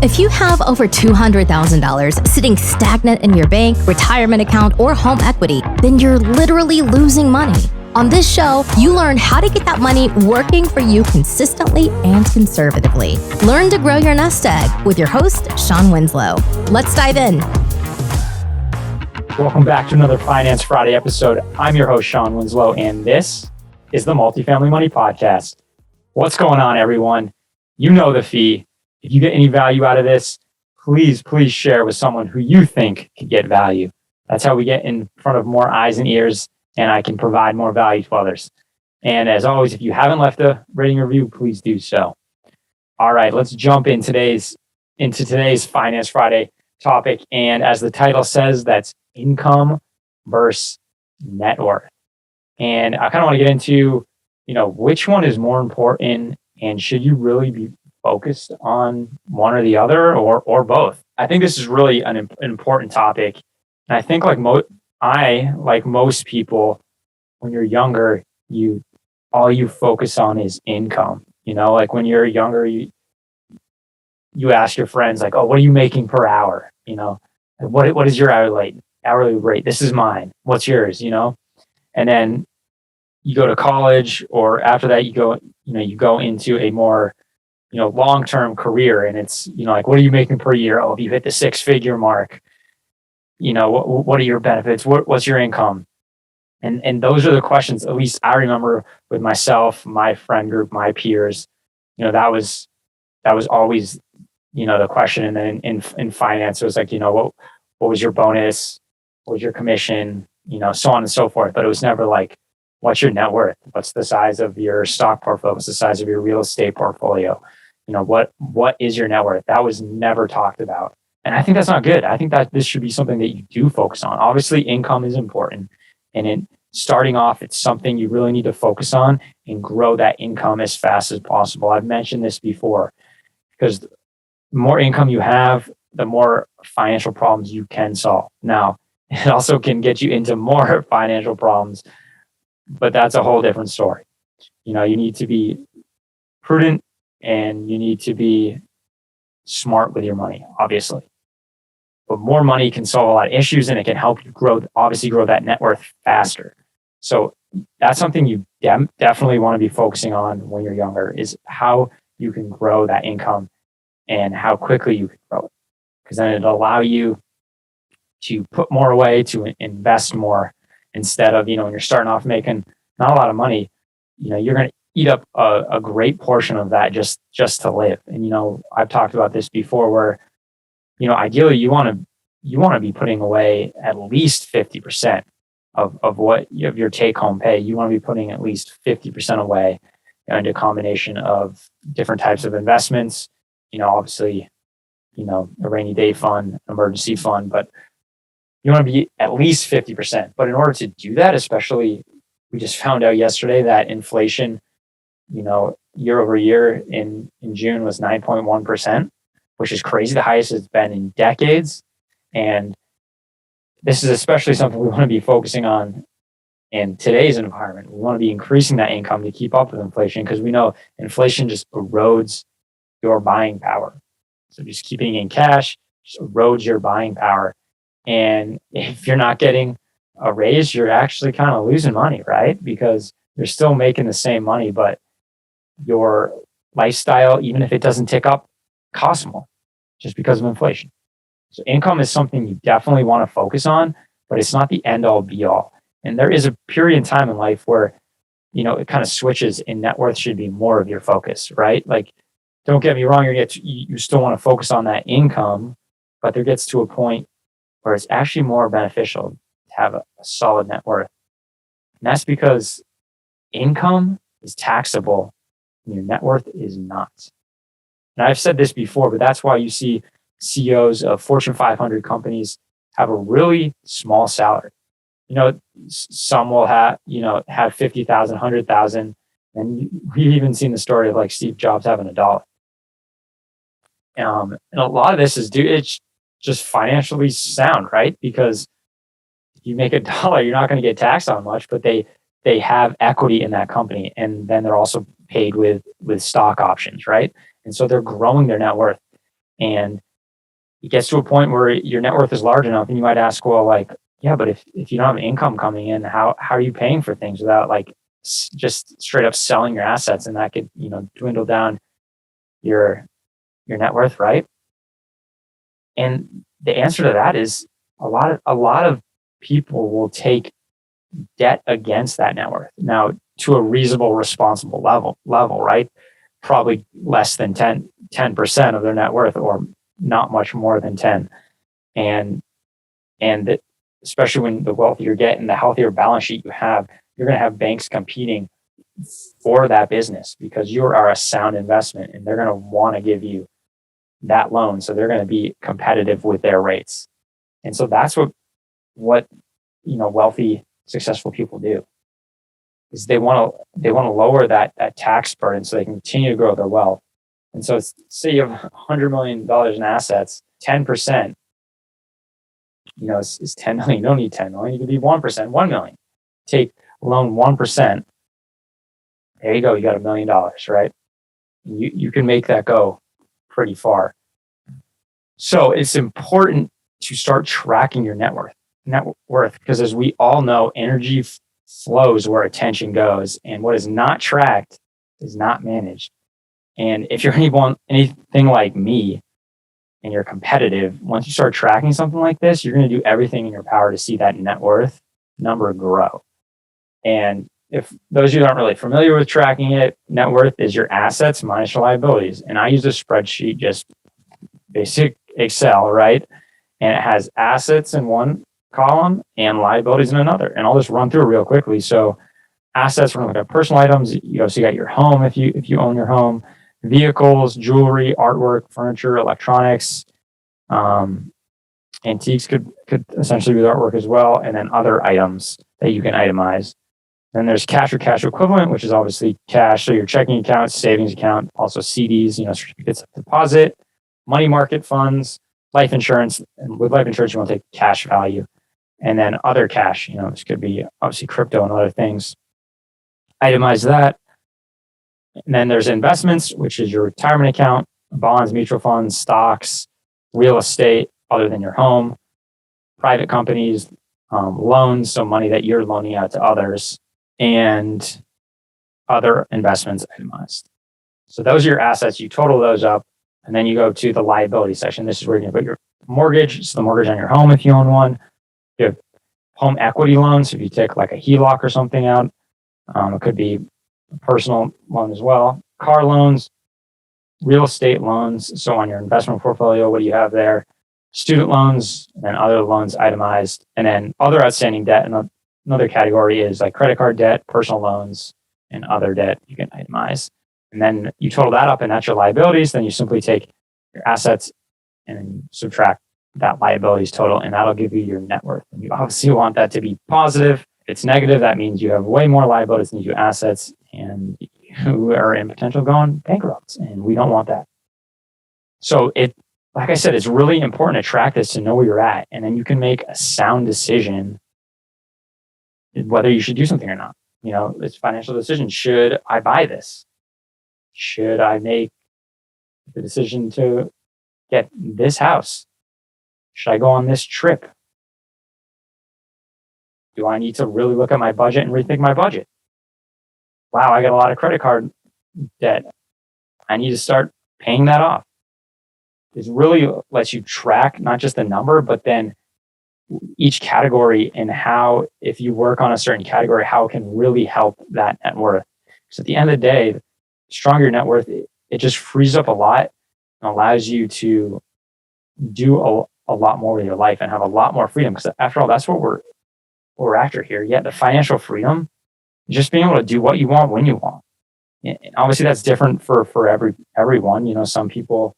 If you have over $200,000 sitting stagnant in your bank, retirement account, or home equity, then you're literally losing money. On this show, you learn how to get that money working for you consistently and conservatively. Learn to grow your nest egg with your host, Shawn Winslow. Let's dive in. Welcome back to another Finance Friday episode. I'm your host, Shawn Winslow, and this is the Multifamily Money Podcast. What's going on, everyone? You know the fee. If you get any value out of this, please share with someone who you think could get value. That's how we get in front of more eyes and ears, and I can provide more value to others. And as always, if you haven't left a rating review, please do so. All right, let's jump into today's Finance Friday topic. And as the title says, that's income versus net worth. And I kind of want to get into, which one is more important, and should you really be focused on one or the other, or both? I think this is really an important topic. And I think like most people, when you're younger, all you focus on is income. Like when you're younger, you ask your friends like, oh, what are you making per hour? What is your hourly rate? This is mine. What's yours? And then you go to college, or after that you go into a more long-term career, and it's like, what are you making per year? Oh, if you hit the 6-figure mark, what are your benefits? What's your income? And those are the questions, at least I remember with myself, my friend group, my peers. That was always the question. And then in finance, it was like, what was your bonus? What was your commission? So on and so forth. But it was never like, what's your net worth? What's the size of your stock portfolio? What's the size of your real estate portfolio? What is your net worth? That was never talked about. And I think that's not good. I think that this should be something that you do focus on. Obviously, income is important. And in starting off, it's something you really need to focus on and grow that income as fast as possible. I've mentioned this before, because the more income you have, the more financial problems you can solve. Now, it also can get you into more financial problems, but that's a whole different story. You need to be prudent, and you need to be smart with your money, obviously. But more money can solve a lot of issues, and it can help you grow that net worth faster. So that's something you definitely want to be focusing on when you're younger, is how you can grow that income and how quickly you can grow it. Because then it'll allow you to put more away, to invest more, instead of, when you're starting off making not a lot of money, you're going to eat up a great portion of that just to live. And, I've talked about this before, where, ideally you want to be putting away at least 50% of your take home pay. You want to be putting at least 50% away into a combination of different types of investments, obviously, a rainy day fund, emergency fund, but you want to be at least 50%. But in order to do that, especially, we just found out yesterday that inflation, year over year in June was 9.1%, which is crazy, the highest it's been in decades. And this is especially something we want to be focusing on in today's environment. We want to be increasing that income to keep up with inflation, because we know inflation just erodes your buying power. So just keeping in cash just erodes your buying power. And if you're not getting a raise, you're actually kind of losing money, right? Because you're still making the same money, but your lifestyle, even if it doesn't tick up, costs more just because of inflation. So income is something you definitely want to focus on, but it's not the end all be all. And there is a period in time in life where, it kind of switches, and net worth should be more of your focus, right? Like, don't get me wrong, you still want to focus on that income, but there gets to a point where it's actually more beneficial to have a solid net worth. And that's because income is taxable and your net worth is not. And I've said this before, but that's why you see CEOs of Fortune 500 companies have a really small salary. Some will have 50,000, 100,000, and we've even seen the story of like Steve Jobs having $1. And a lot of this it's just financially sound, right? Because if you make $1, you're not going to get taxed on much, but they have equity in that company, and then they're also paid with stock options, right? And so they're growing their net worth. And it gets to a point where your net worth is large enough, and you might ask, well, like, yeah, but if you don't have income coming in, how are you paying for things without like just straight up selling your assets? And that could, dwindle down your net worth, right? And the answer to that is a lot of people will take debt against that net worth. Now, to a reasonable, responsible level, right? Probably less than 10% of their net worth, or not much more than 10. And especially when the wealthier you get and the healthier balance sheet you have, you're going to have banks competing for that business because you are a sound investment, and they're going to want to give you that loan. So they're going to be competitive with their rates. And so that's what wealthy, successful people do, is they want to lower that tax burden so they can continue to grow their wealth. And so say you have $100 million in assets, 10%, is 10 million. You don't need 10 million. You can be 1%, $1 million. Take loan 1%. There you go. You got $1 million, right? You can make that go pretty far. So it's important to start tracking your net worth, because as we all know, energy flows where attention goes, and what is not tracked is not managed. And if you're anything like me and you're competitive, once you start tracking something like this, you're going to do everything in your power to see that net worth number grow. And if those of you that aren't really familiar with tracking it, net worth is your assets minus your liabilities. And I use a spreadsheet, just basic Excel, right? And it has assets in one column and liabilities in another. And I'll just run through it real quickly. So assets, we're going to look at personal items. So you got your home if you own your home, vehicles, jewelry, artwork, furniture, electronics, antiques could essentially be artwork as well, and then other items that you can itemize. Then there's cash or cash equivalent, which is obviously cash. So your checking account, savings account, also CDs, certificates of deposit, money market funds, life insurance. And with life insurance, you want to take cash value. And then other cash, this could be obviously crypto and other things. Itemize that. And then there's investments, which is your retirement account, bonds, mutual funds, stocks, real estate other than your home, private companies, loans, so money that you're loaning out to others, and other investments itemized. So those are your assets. You total those up, and then you go to the liability section. This is where you're going to put your mortgage. So the mortgage on your home, if you own one. You have home equity loans. If you take like a HELOC or something out, it could be a personal loan as well. Car loans, real estate loans. So on your investment portfolio, what do you have there? Student loans, and then other loans itemized. And then other outstanding debt. And another category is like credit card debt, personal loans, and other debt you can itemize. And then you total that up, and that's your liabilities. Then you simply take your assets and then subtract that liabilities total, and that'll give you your net worth. And you obviously want that to be positive. If it's negative, that means you have way more liabilities than you do assets, and you are in potential going bankrupt, and we don't want that. So like I said, it's really important to track this to know where you're at, and then you can make a sound decision whether you should do something or not. It's a financial decision. Should I buy this? Should I make the decision to get this house? Should I go on this trip? Do I need to really look at my budget and rethink my budget? Wow, I got a lot of credit card debt. I need to start paying that off. It really lets you track not just the number, but then each category and how, if you work on a certain category, how it can really help that net worth. Because at the end of the day, the stronger your net worth, it just frees up a lot and allows you to do a lot more with your life and have a lot more freedom. Because after all, that's what we're after here. Yeah, the financial freedom, just being able to do what you want when you want. And obviously, that's different for everyone. Some people,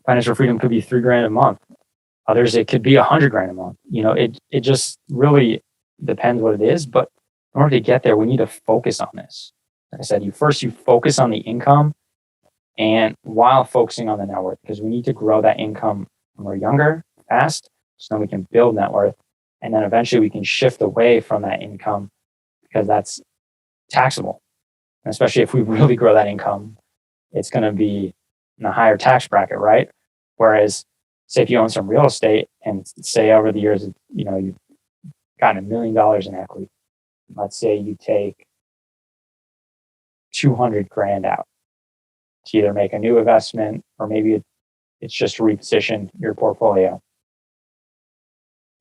financial freedom could be $3,000 a month. Others, it could be $100,000 a month. It just really depends what it is. But in order to get there, we need to focus on this. Like I said, you focus on the income, and while focusing on the net worth, because we need to grow that income when we're younger, fast, so then we can build net worth. And then eventually we can shift away from that income because that's taxable. And especially if we really grow that income, it's going to be in the higher tax bracket, right? Whereas, say if you own some real estate and say over the years, you've gotten $1 million in equity. Let's say you take 200 grand out to either make a new investment or maybe it's just to reposition your portfolio.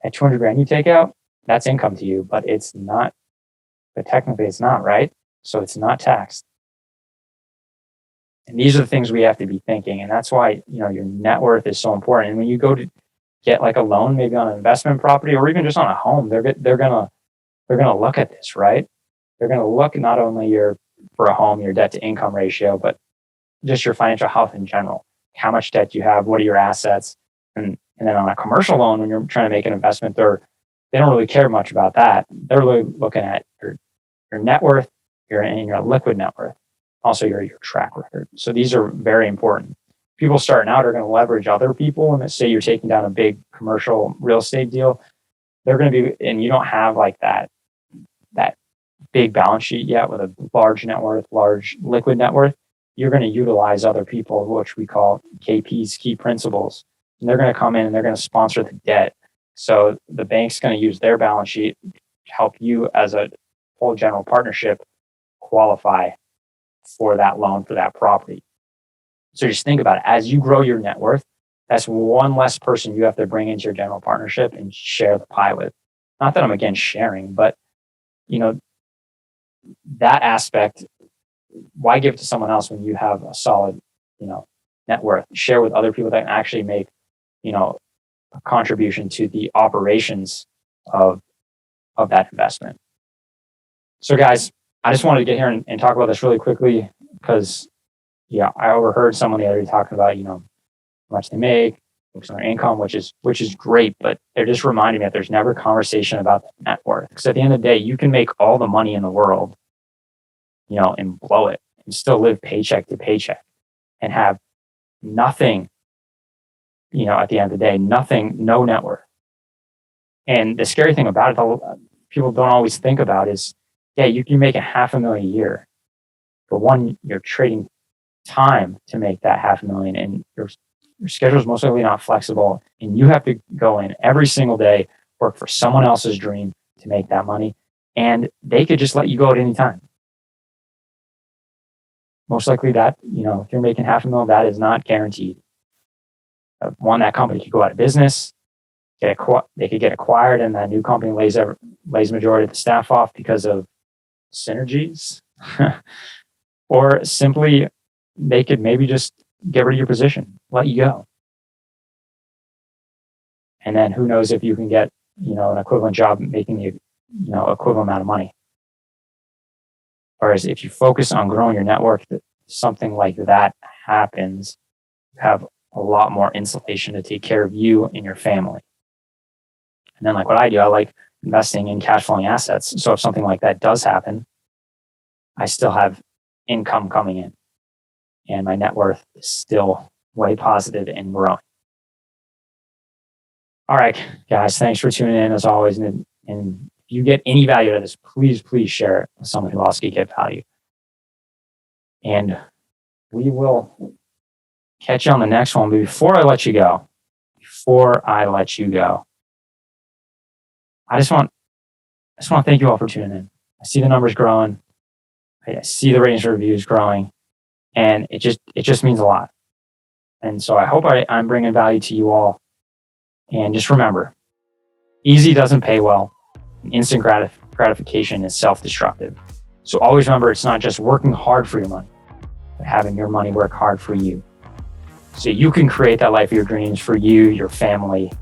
At 200 grand you take out, that's income to you, but it's not, but technically it's not, right? So it's not taxed. And these are the things we have to be thinking. And that's why, your net worth is so important. And when you go to get like a loan, maybe on an investment property or even just on a home, they're gonna look at this, right? They're gonna look not only for a home, your debt to income ratio, but just your financial health in general. How much debt you have, what are your assets? And then on a commercial loan, when you're trying to make an investment, they don't really care much about that. They're really looking at your net worth, your liquid net worth, also your track record. So these are very important. People starting out are going to leverage other people. And say you're taking down a big commercial real estate deal, they're going to be, and you don't have like that big balance sheet yet with a large net worth, large liquid net worth. You're going to utilize other people, which we call KPs, key principals. And they're going to come in and they're going to sponsor the debt. So the bank's going to use their balance sheet to help you as a whole general partnership qualify for that loan for that property. So just think about it. As you grow your net worth, that's one less person you have to bring into your general partnership and share the pie with. Not that I'm against sharing, but that aspect, why give it to someone else when you have a solid, net worth? Share with other people that can actually make, a contribution to the operations of that investment. So guys, I just wanted to get here and talk about this really quickly because, I overheard someone the other day talking about, how much they make, focus on their income, which is great, but they're just reminding me that there's never a conversation about net worth. Because at the end of the day, you can make all the money in the world, and blow it and still live paycheck to paycheck and have nothing, at the end of the day, no net worth. And the scary thing about it, people don't always think about is, you can make $500,000 a year, but one, you're trading time to make that $500,000 and your schedule is most likely not flexible. And you have to go in every single day, work for someone else's dream to make that money. And they could just let you go at any time. Most likely that, if you're making $500,000, that is not guaranteed. One, that company could go out of business, they could get acquired, and that new company lays majority of the staff off because of synergies. Or simply, they could maybe just get rid of your position, let you go. And then who knows if you can get, an equivalent job making the, equivalent amount of money. Whereas if you focus on growing your network, something like that happens, you have a lot more insulation to take care of you and your family. And then like what I do, I like investing in cash flowing assets. So if something like that does happen, I still have income coming in and my net worth is still way positive and growing. All right, guys, thanks for tuning in as always. And if you get any value out of this, please share it with someone who also could get value. And we will catch you on the next one. But before I let you go, I just want to thank you all for tuning in. I see the numbers growing. I see the ratings and reviews growing, and it just means a lot. And so I hope I'm bringing value to you all. And just remember, easy doesn't pay well. Instant gratification is self-destructive. So always remember, it's not just working hard for your money, but having your money work hard for you. So you can create that life of your dreams for you, your family,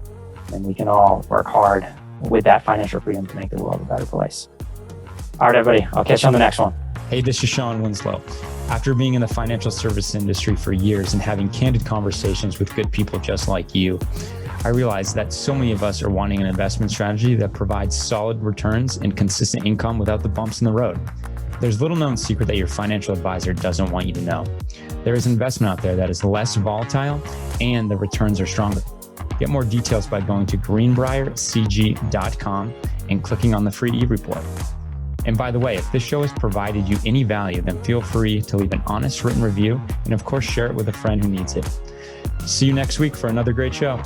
and we can all work hard with that financial freedom to make the world a better place. All right, everybody, I'll catch you on the next one. Hey, this is Shawn Winslow. After being in the financial service industry for years and having candid conversations with good people just like you, I realized that so many of us are wanting an investment strategy that provides solid returns and consistent income without the bumps in the road. There's little known secret that your financial advisor doesn't want you to know. There is investment out there that is less volatile and the returns are stronger. Get more details by going to greenbriercg.com and clicking on the free e-report. And by the way, if this show has provided you any value, then feel free to leave an honest written review and of course, share it with a friend who needs it. See you next week for another great show.